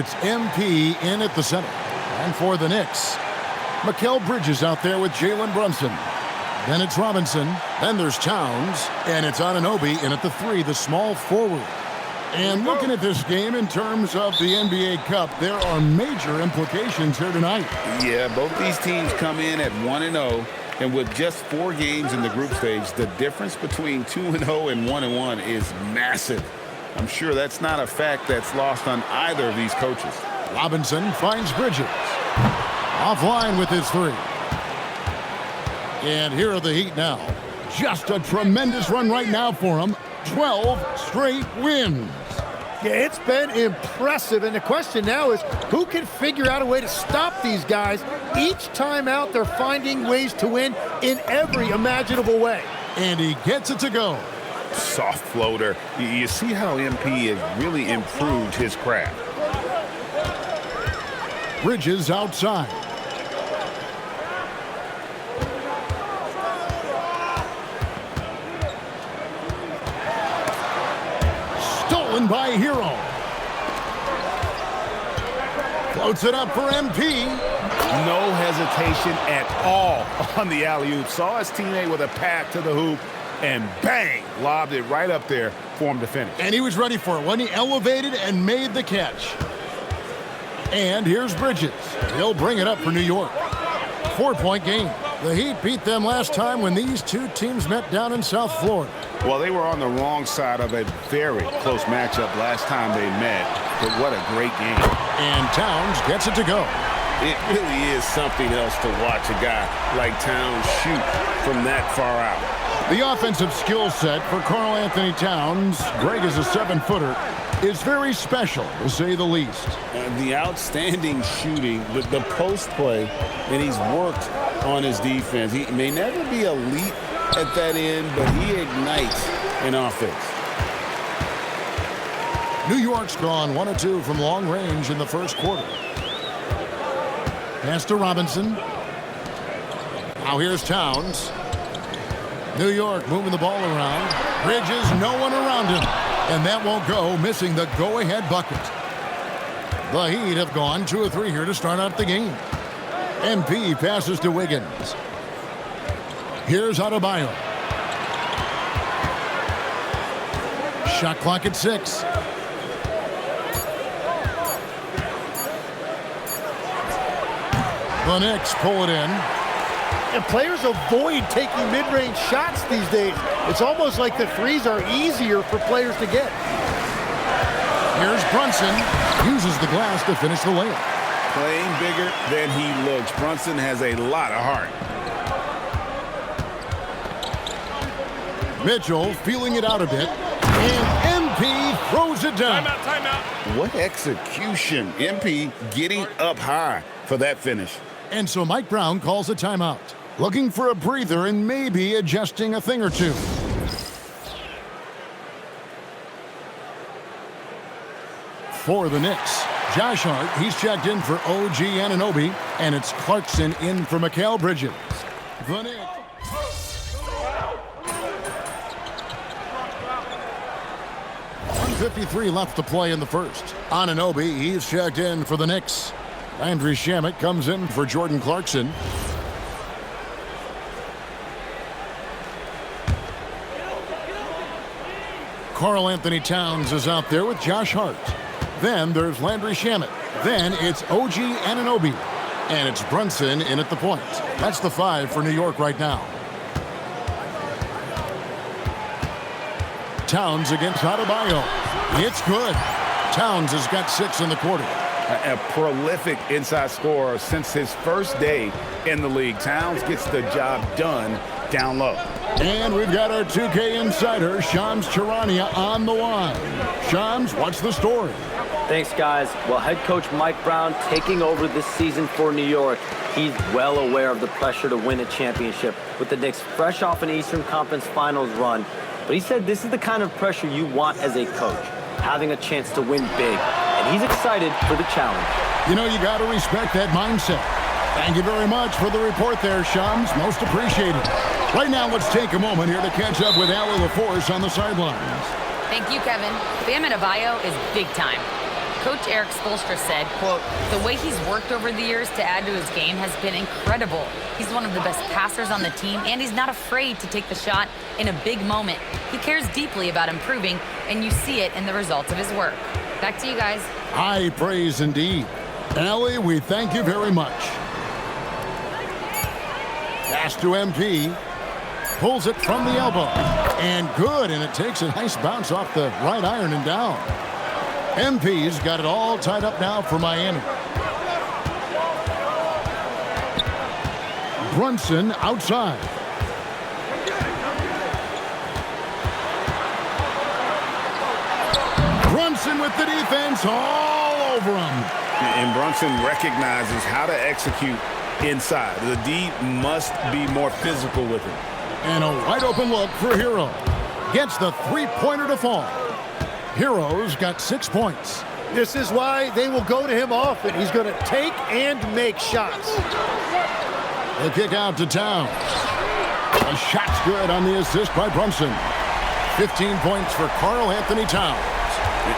it's MP in at the center. And for the Knicks, Mikal Bridges out there with Jalen Brunson. Then it's Robinson. Then there's Towns. And it's Anunoby in at the 3, the small forward. And looking at this game in terms of the NBA Cup, there are major implications here tonight. Yeah, both these teams come in at 1-0. And with just 4 games in the group stage, the difference between 2-0 and 1-1 is massive. I'm sure that's not a fact that's lost on either of these coaches. Robinson finds Bridges. Offline with his 3. And here are the Heat now. Just a tremendous run right now for them. 12 straight wins. Yeah, it's been impressive, and the question now is who can figure out a way to stop these guys? Each time out, they're finding ways to win in every imaginable way. And he gets it to go. Soft floater. You see how MP has really improved his craft. Bridges outside. Stolen by Hero. Floats it up for MP. No hesitation at all on the alley-oop. Saw his teammate with a path to the hoop, and bang, lobbed it right up there for him to finish. And he was ready for it when he elevated and made the catch. And here's Bridges. He'll bring it up for New York. 4-point game. The Heat beat them last time when these two teams met down in South Florida. Well, they were on the wrong side of a very close matchup last time they met, but what a great game. And Towns gets it to go. It really is something else to watch a guy like Towns shoot from that far out. The offensive skill set for Karl Anthony Towns, Greg is a 7-footer, is very special, to say the least. The outstanding shooting, the post play, and he's worked on his defense. He may never be elite at that end, but he ignites an offense. New York's gone 1 of 2 from long range in the first quarter. Pass to Robinson. Now here's Towns. New York moving the ball around. Bridges, no one around him. And that won't go, missing the go-ahead bucket. The Heat have gone 2 of 3 here to start out the game. MP passes to Wiggins. Here's Adebayo. Shot clock at 6. The Knicks pull it in. And players avoid taking mid-range shots these days. It's almost like the threes are easier for players to get. Here's Brunson. Uses the glass to finish the layup. Playing bigger than he looks. Brunson has a lot of heart. Mitchell feeling it out a bit. And MP throws it down. Timeout. What execution. MP getting up high for that finish. And so Mike Brown calls a timeout. Looking for a breather and maybe adjusting a thing or two. For the Knicks, Josh Hart, he's checked in for OG Anunoby, and it's Clarkson in for Mikal Bridges. The Knicks. 1:53 left to play in the first. Anunoby, he's checked in for the Knicks. Landry Shamet comes in for Jordan Clarkson. Karl Anthony Towns is out there with Josh Hart. Then there's Landry Shamet. Then it's OG Anunoby. And it's Brunson in at the point. That's the 5 for New York right now. Towns against Adebayo. It's good. Towns has got 6 in the quarter. A prolific inside scorer since his first day in the league. Towns gets the job done down low. And we've got our 2K insider, Shams Charania, on the line. Shams, what's the story? Thanks, guys. Well, head coach Mike Brown taking over this season for New York. He's well aware of the pressure to win a championship with the Knicks fresh off an Eastern Conference Finals run. But he said this is the kind of pressure you want as a coach, having a chance to win big. And he's excited for the challenge. You know, you got to respect that mindset. Thank you very much for the report there, Shams. Most appreciated. Right now, let's take a moment here to catch up with Allie LaForce on the sidelines. Thank you, Kevin. Bam Adebayo is big time. Coach Eric Spoelstra said, quote, "The way he's worked over the years to add to his game has been incredible. He's one of the best passers on the team, and he's not afraid to take the shot in a big moment. He cares deeply about improving, and you see it in the results of his work." Back to you guys. High praise indeed. Allie, we thank you very much. Pass to MP. Pulls it from the elbow. And good, and it takes a nice bounce off the right iron and down. MP's got it all tied up now for Miami. Brunson outside. Brunson with the defense all over him. And Brunson recognizes how to execute inside. The D must be more physical with him. And a wide open look for Hero. Gets the three-pointer to fall. Hero's got 6 points. This is why they will go to him often. He's going to take and make shots. The kick out to Towns. The shot's good on the assist by Brunson. 15 points for Karl Anthony Towns.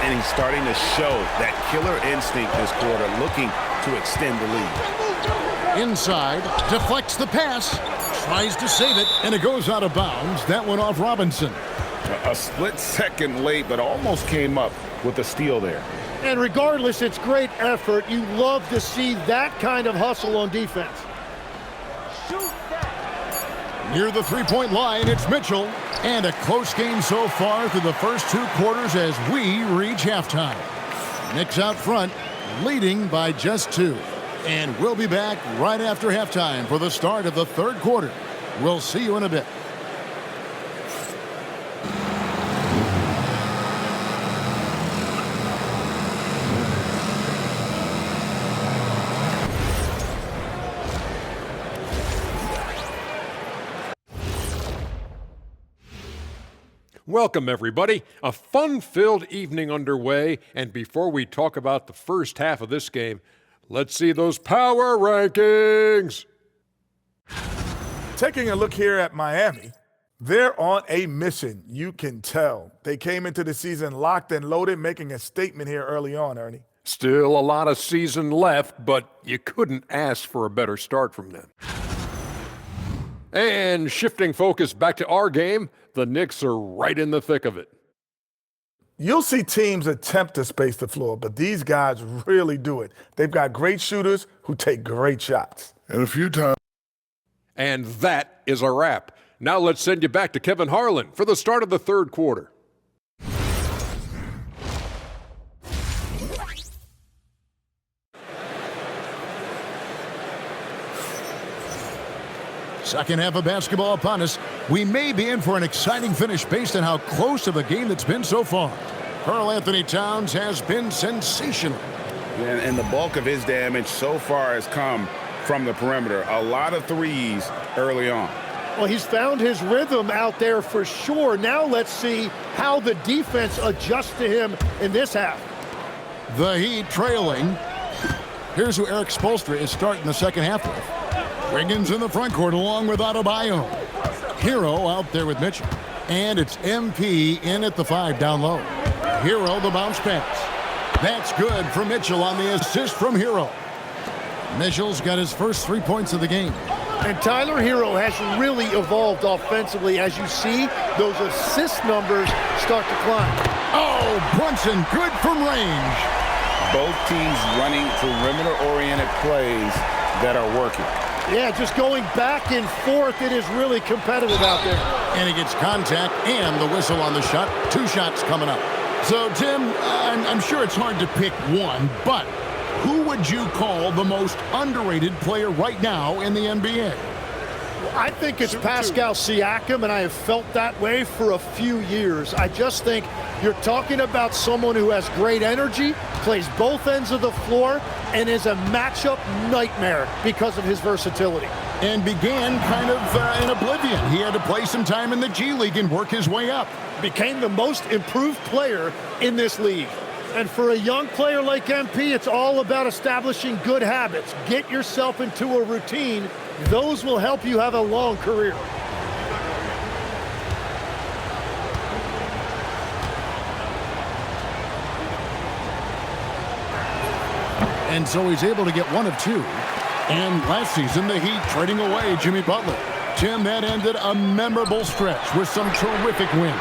And he's starting to show that killer instinct this quarter, looking to extend the lead. Inside, deflects the pass, tries to save it, and it goes out of bounds. That went off Robinson. A split second late, but almost came up with a steal there. And regardless, it's great effort. You love to see that kind of hustle on defense. Near the three-point line, it's Mitchell. And a close game so far through the first 2 quarters as we reach halftime. Knicks out front, leading by just 2. And we'll be back right after halftime for the start of the third quarter. We'll see you in a bit. Welcome, everybody. A fun-filled evening underway, and before we talk about the first half of this game, let's see those power rankings. Taking a look here at Miami, they're on a mission. You can tell. They came into the season locked and loaded, making a statement here early on, Ernie. Still a lot of season left, but you couldn't ask for a better start from them. And shifting focus back to our game, the Knicks are right in the thick of it. You'll see teams attempt to space the floor, but these guys really do it. They've got great shooters who take great shots. And a few times. And that is a wrap. Now let's send you back to Kevin Harlan for the start of the third quarter. Second half of basketball upon us. We may be in for an exciting finish based on how close of a game that's been so far. Karl Anthony Towns has been sensational. And the bulk of his damage so far has come from the perimeter. A lot of threes early on. Well, he's found his rhythm out there for sure. Now let's see how the defense adjusts to him in this half. The Heat trailing. Here's who Eric Spoelstra is starting the second half with. Wiggins in the front court along with Adebayo. Hero out there with Mitchell. And it's MP in at the 5 down low. Hero the bounce pass. That's good for Mitchell on the assist from Hero. Mitchell's got his first 3 points of the game. And Tyler Hero has really evolved offensively as you see those assist numbers start to climb. Oh, Brunson good from range. Both teams running perimeter-oriented plays that are working. Yeah, just going back and forth, it is really competitive out there. And he gets contact and the whistle on the shot. 2 shots coming up. So, Tim, I'm sure it's hard to pick one, but who would you call the most underrated player right now in the NBA? I think it's Pascal Siakam, and I have felt that way for a few years. I just think you're talking about someone who has great energy, plays both ends of the floor, and is a matchup nightmare because of his versatility. And began kind of in oblivion. He had to play some time in the G League and work his way up. Became the most improved player in this league. And for a young player like MP, it's all about establishing good habits. Get yourself into a routine. Those will help you have a long career. And so he's able to get one of two. And last season, the Heat trading away Jimmy Butler. Tim, that ended a memorable stretch with some terrific wins.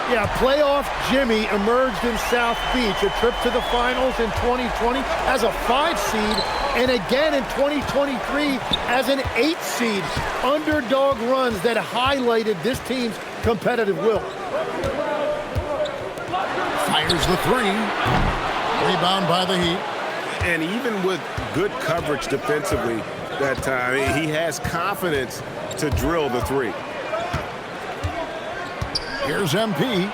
Yeah, playoff Jimmy emerged in South Beach, a trip to the finals in 2020 as a 5 seed, and again in 2023 as an 8 seed. Underdog runs that highlighted this team's competitive will. Fires the three. Rebound by the Heat. And even with good coverage defensively that time, he has confidence to drill the three. Here's MP.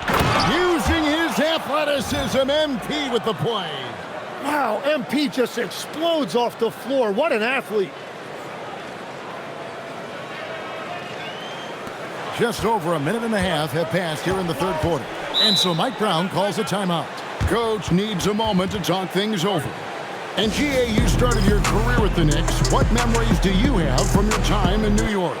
Using his athleticism, MP with the play. Wow, MP just explodes off the floor. What an athlete. Just over a minute and a half have passed here in the third quarter. And so Mike Brown calls a timeout. Coach needs a moment to talk things over. And GA, you started your career with the Knicks. What memories do you have from your time in New York?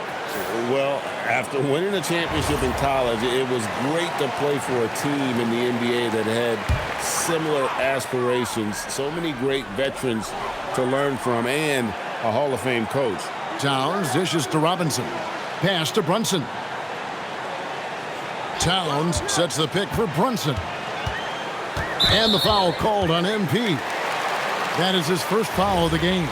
Well, after winning a championship in college, it was great to play for a team in the NBA that had similar aspirations. So many great veterans to learn from and a Hall of Fame coach. Towns dishes to Robinson. Pass to Brunson. Towns sets the pick for Brunson. And the foul called on MP. That is his first foul of the game.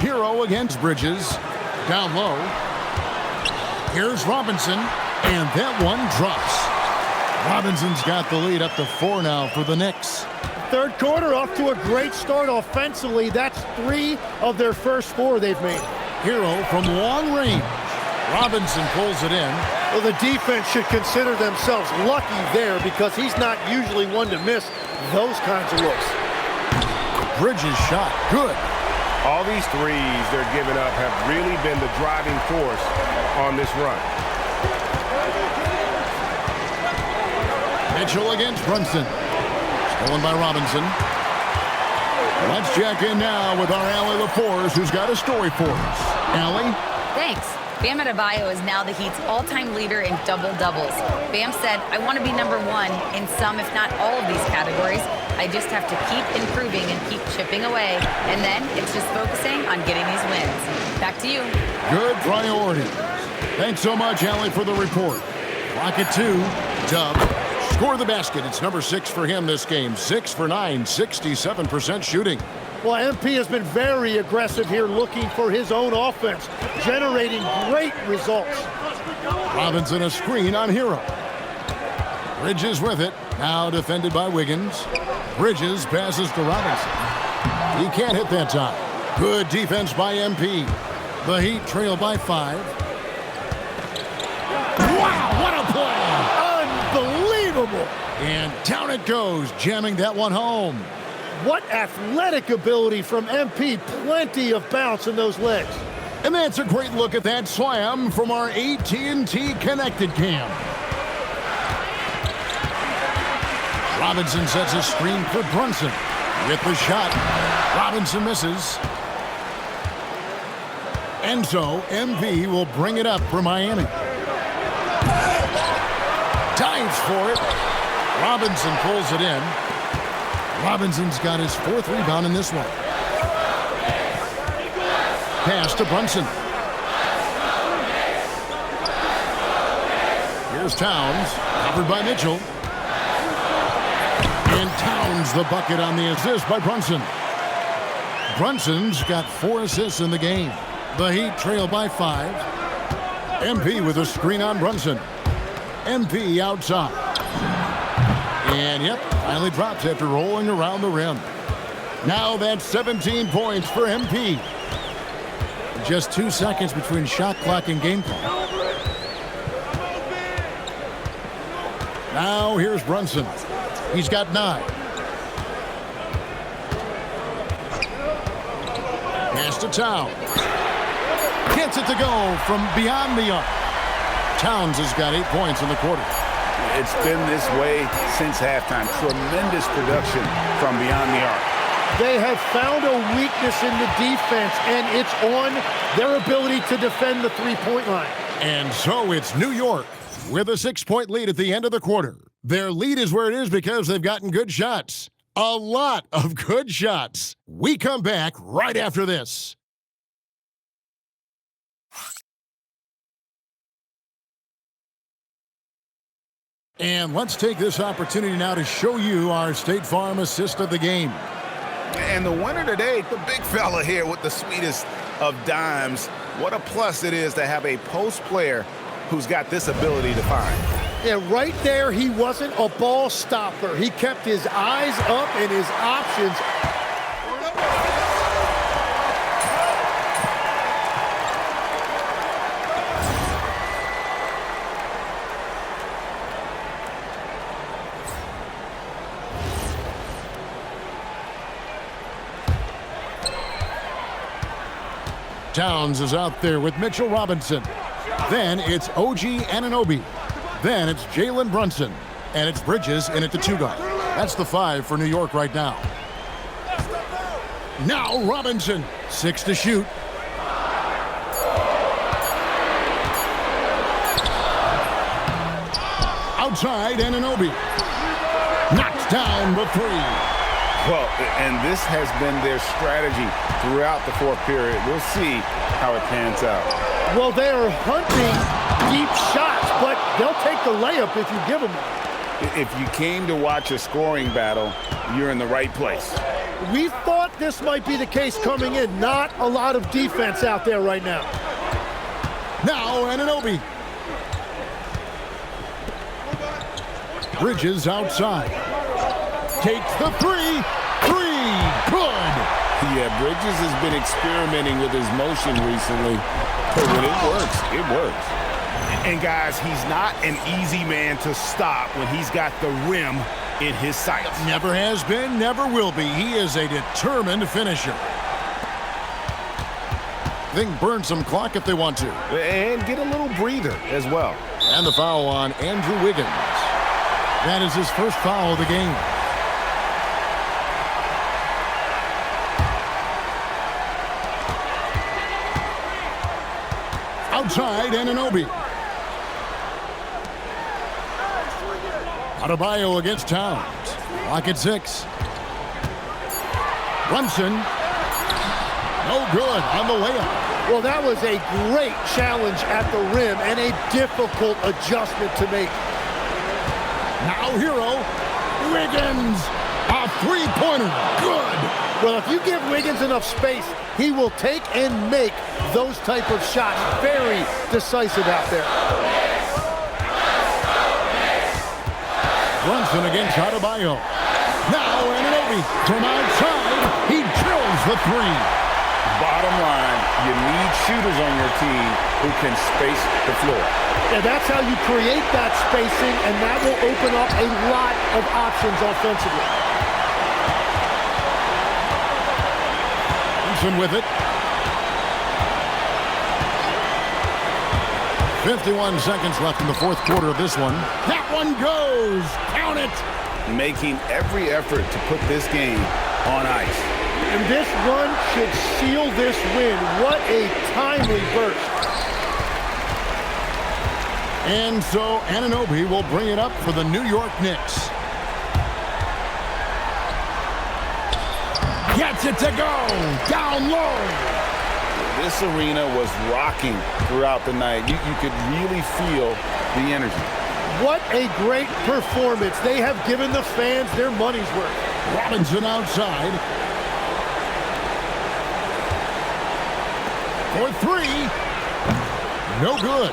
Hero against Bridges. Down low. Here's Robinson. And that one drops. Robinson's got the lead up to 4 now for the Knicks. Third quarter off to a great start offensively. That's 3 of their first 4 they've made. Hero from long range. Robinson pulls it in. Well, the defense should consider themselves lucky there because he's not usually one to miss those kinds of looks. Bridges shot. Good. All these threes they're giving up have really been the driving force on this run. Mitchell against Brunson. Stolen by Robinson. Let's check in now with our Allie LaForce, who's got a story for us. Allie? Thanks. Bam Adebayo is now the Heat's all-time leader in double-doubles. Bam said, I want to be number 1 in some, if not all of these categories. I just have to keep improving and keep chipping away. And then it's just focusing on getting these wins. Back to you. Good priorities. Thanks so much, Allie, for the report. Clock at 2. Dub. Score the basket. It's number 6 for him this game. 6 for 9, 67% shooting. Well, MP has been very aggressive here looking for his own offense, generating great results. Robinson a screen on Hero. Bridges with it. Now defended by Wiggins. Bridges passes to Robinson. He can't hit that time. Good defense by MP. The Heat trail by 5. Wow, what a play! Unbelievable! And down it goes, jamming that one home. What athletic ability from MP. Plenty of bounce in those legs. And that's a great look at that slam from our AT&T Connected Cam. Robinson sets a screen for Brunson. With the shot, Robinson misses. And so, MV will bring it up for Miami. Dives for it. Robinson pulls it in. Robinson's got his 4th rebound in this one. Pass to Brunson. Here's Towns, covered by Mitchell. And Towns the bucket on the assist by Brunson. Brunson's got 4 assists in the game. The Heat trail by 5. MP with a screen on Brunson. MP outside. And yep, finally drops after rolling around the rim. Now that's 17 points for MP. Just 2 seconds between shot clock and game clock. Now here's Brunson. He's got 9. Pass to Towns. Gets it to go from beyond the arc. Towns has got 8 points in the quarter. It's been this way since halftime. Tremendous production from beyond the arc. They have found a weakness in the defense, and it's on their ability to defend the 3-point line. And so it's New York with a 6-point lead at the end of the quarter. Their lead is where it is because they've gotten good shots. A lot of good shots. We come back right after this. And let's take this opportunity now to show you our State Farm assist of the game. And the winner today, the big fella here with the sweetest of dimes. What a plus it is to have a post player who's got this ability to find. And right there, he wasn't a ball stopper. He kept his eyes up and his options. Towns is out there with Mitchell Robinson. Then it's OG Anunoby. Then it's Jalen Brunson. And it's Bridges in at the 2-guard. That's the 5 for New York right now. Now Robinson, 6 to shoot. Outside Anunoby. Knocks down the 3. Well, and this has been their strategy throughout the fourth period. We'll see how it pans out. Well, they're hunting deep shots, but they'll take the layup if you give them one. If you came to watch a scoring battle, you're in the right place. We thought this might be the case coming in. Not a lot of defense out there right now. Now Anunoby. Bridges outside. Takes the 3. 3. Good. Yeah, Bridges has been experimenting with his motion recently. But when it works, it works. And guys, he's not an easy man to stop when he's got the rim in his sights. Never has been, never will be. He is a determined finisher. They can burn some clock if they want to. And get a little breather as well. And the foul on Andrew Wiggins. That is his first foul of the game. Outside Anunoby. Adebayo against Towns. Lock at 6. Brunson. No good on the layup. Well, that was a great challenge at the rim and a difficult adjustment to make. Now Hero. Wiggins. A 3-pointer. Good. Well, if you give Wiggins enough space, he will take and make those type of shots. Very decisive out there. Brunson against Adebayo. Now Anunoby from outside. He drills the 3. Bottom line, you need shooters on your team who can space the floor. And that's how you create that spacing, and that will open up a lot of options offensively. Brunson with it. 51 seconds left in the fourth quarter of this one. That one goes. Count it. Making every effort to put this game on ice. And this run should seal this win. What a timely burst. And so Anunoby will bring it up for the New York Knicks. Gets it to go. Down low. This arena was rocking throughout the night. You could really feel the energy. What a great performance. They have given the fans their money's worth. Robinson outside. For 3. No good.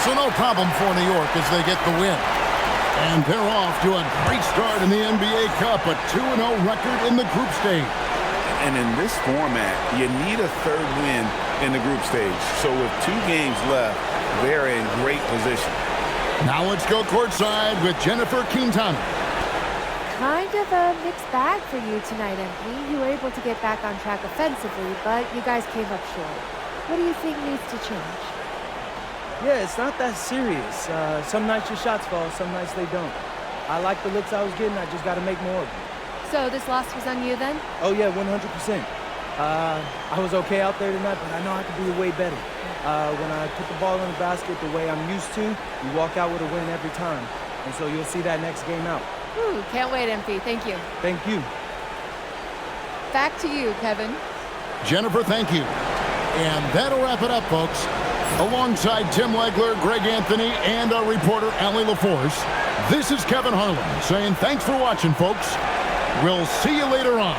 So no problem for New York as they get the win. And they're off to a great start in the NBA Cup, a 2-0 record in the group stage. And in this format, you need a third win in the group stage. So with 2 games left, they're in great position. Now let's go courtside with Jennifer Quintana. Kind of a mixed bag for you tonight, Anthony. You were able to get back on track offensively, but you guys came up short. What do you think needs to change? Yeah, it's not that serious. Some nights your shots fall, some nights they don't. I like the looks I was getting. I just got to make more of them. So this loss was on you then? Oh, yeah, 100%. I was okay out there tonight, but I know I could be way better. When I put the ball in the basket the way I'm used to, you walk out with a win every time. And so you'll see that next game out. Ooh, can't wait, MP. Thank you. Thank you. Back to you, Kevin. Jennifer, thank you. And that'll wrap it up, folks. Alongside Tim Legler, Greg Anthony, and our reporter, Allie LaForce, this is Kevin Harlan saying thanks for watching, folks. We'll see you later on.